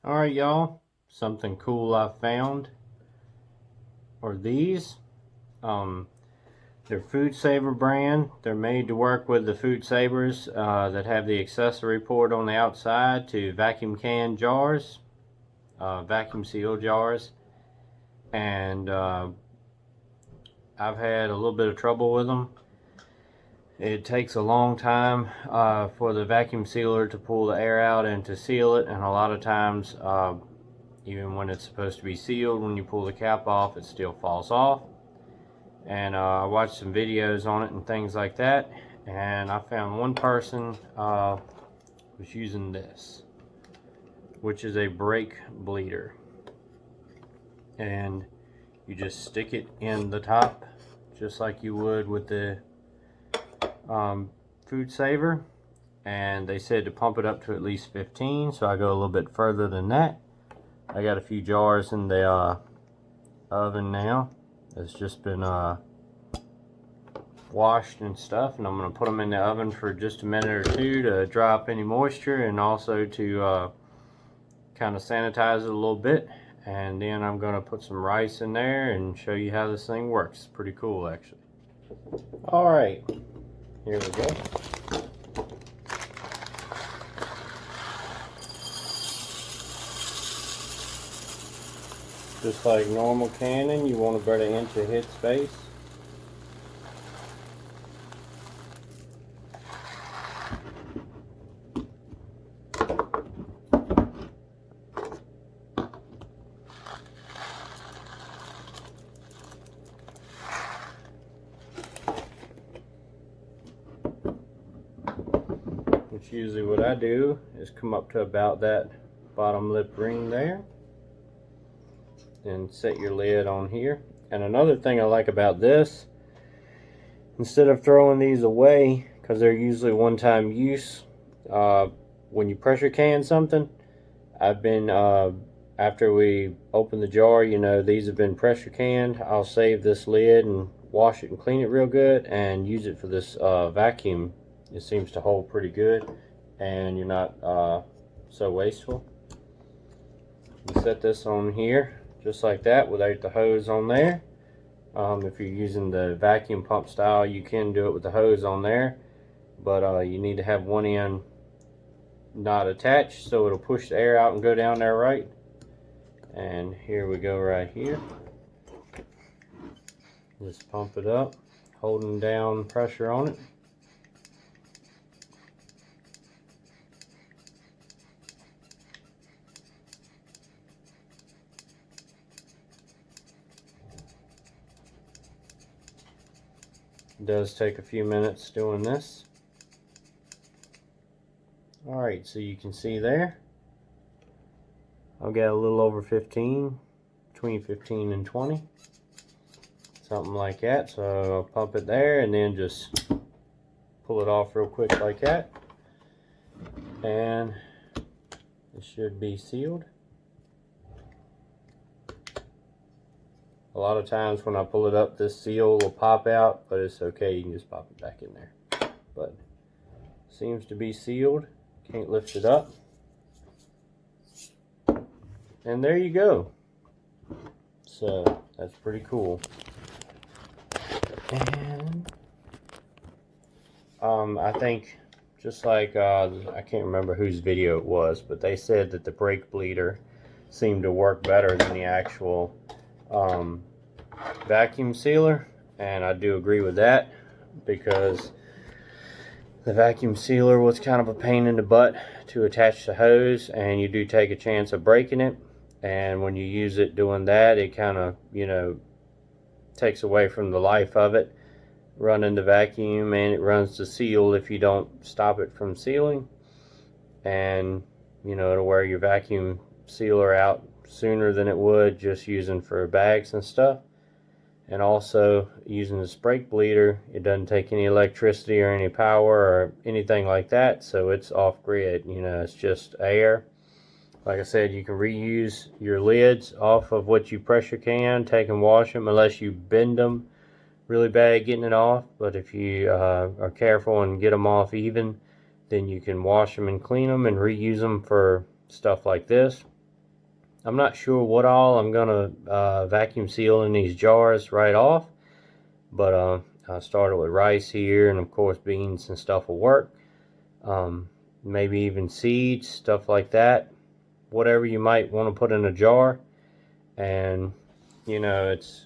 Alright y'all, something cool I found are these. They're Food Saver brand. They're made to work with the Food Savers that have the accessory port on the outside to vacuum can jars, vacuum seal jars. And I've had a little bit of trouble with them. It takes a long time for the vacuum sealer to pull the air out and to seal it, and a lot of times even when it's supposed to be sealed, when you pull the cap off, it still falls off. And I watched some videos on it and things like that, and I found one person was using this, which is a brake bleeder. And you just stick it in the top just like you would with the Food Saver, and they said to pump it up to at least 15, so I go a little bit further than that. I got a few jars in the oven now. It's just been washed and stuff, and I'm going to put them in the oven for just a minute or two to dry up any moisture, and also to kind of sanitize it a little bit. And then I'm going to put some rice in there and show you how this thing works. It's pretty cool, actually. Alright, here we go. Just like normal canning, you want about an inch of head space. Which usually what I do is come up to about that bottom lip ring there. And set your lid on here. And another thing I like about this, instead of throwing these away, because they're usually one-time use, when you pressure can something, I've been, after we open the jar, you know, these have been pressure canned, I'll save this lid and wash it and clean it real good and use it for this vacuum. It seems to hold pretty good, and you're not so wasteful. You set this on here just like that without the hose on there. If you're using the vacuum pump style, you can do it with the hose on there, but you need to have one end not attached so it'll push the air out and go down there right. And here we go right here. Just pump it up, holding down pressure on it. It does take a few minutes doing this. Alright, so you can see there, I've got a little over 15, between 15 and 20, something like that. So I'll pump it there and then just pull it off real quick like that, and it should be sealed. A lot of times when I pull it up, this seal will pop out, but it's okay, you can just pop it back in there. But seems to be sealed. Can't lift it up. And there you go. So that's pretty cool. And I think just like I can't remember whose video it was, but they said that the brake bleeder seemed to work better than the actual vacuum sealer, and I do agree with that, because the vacuum sealer was kind of a pain in the butt to attach the hose, and you do take a chance of breaking it. And when you use it doing that, it kind of, you know, takes away from the life of it running the vacuum, and it runs the seal if you don't stop it from sealing. And you know, it'll wear your vacuum sealer out sooner than it would just using for bags and stuff. And also using this brake bleeder, it doesn't take any electricity or any power or anything like that, so it's off grid. You know, it's just air. Like I said, you can reuse your lids off of what you pressure can, take and wash them, unless you bend them really bad getting it off. But if you are careful and get them off even, then you can wash them and clean them and reuse them for stuff like this. I'm not sure what all I'm gonna vacuum seal in these jars right off, but I started with rice here, and of course beans and stuff will work. Maybe even seeds, stuff like that. Whatever you might want to put in a jar. And you know, it's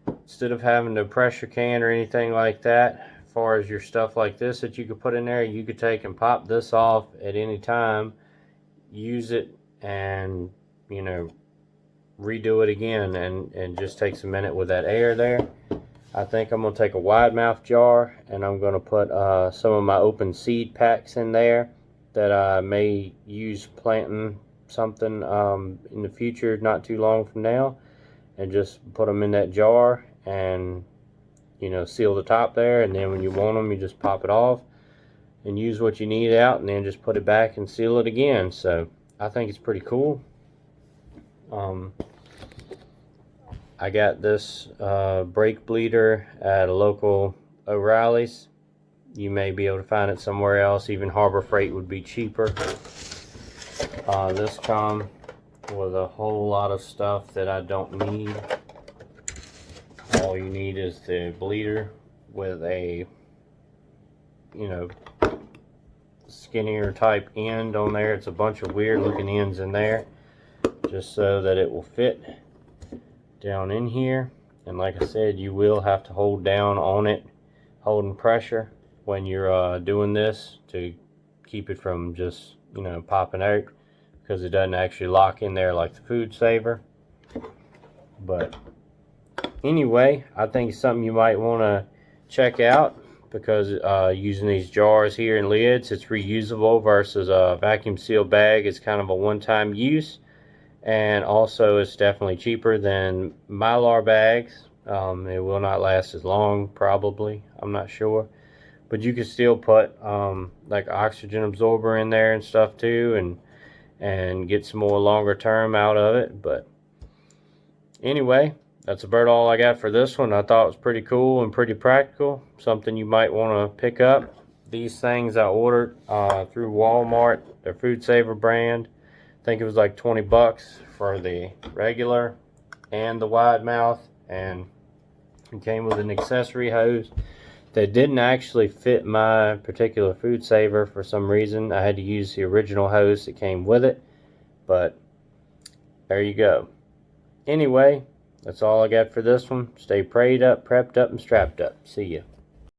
instead of having a pressure can or anything like that, as far as your stuff like this that you could put in there, you could take and pop this off at any time, use it, and you know, redo it again, and just takes a minute with that air there. I think I'm going to take a wide mouth jar, and I'm going to put some of my open seed packs in there that I may use planting something in the future, not too long from now, and just put them in that jar and, you know, seal the top there, and then when you want them, you just pop it off and use what you need out, and then just put it back and seal it again. So I think it's pretty cool. I got this brake bleeder at a local O'Reilly's. You may be able to find it somewhere else. Even Harbor Freight would be cheaper. This comes with a whole lot of stuff that I don't need. All you need is the bleeder with a, you know, skinnier type end on there. It's a bunch of weird looking ends in there, just so that it will fit down in here. And like I said, you will have to hold down on it, holding pressure when you're doing this to keep it from just, you know, popping out, because it doesn't actually lock in there like the Food Saver. But anyway, I think it's something you might want to check out, because using these jars here and lids, it's reusable versus a vacuum seal bag. It's kind of a one-time use. And also it's definitely cheaper than Mylar bags. It will not last as long, probably, I'm not sure, but you can still put like oxygen absorber in there and stuff too, and get some more longer term out of it. But anyway, that's about all I got for this one. I thought it was pretty cool and pretty practical, something you might want to pick up. These things I ordered through Walmart, their Food Saver brand. I think it was like 20 bucks for the regular and the wide mouth, and it came with an accessory hose that didn't actually fit my particular Food Saver for some reason. I had to use the original hose that came with it, but there you go. Anyway, that's all I got for this one. Stay prayed up, prepped up, and strapped up. See ya.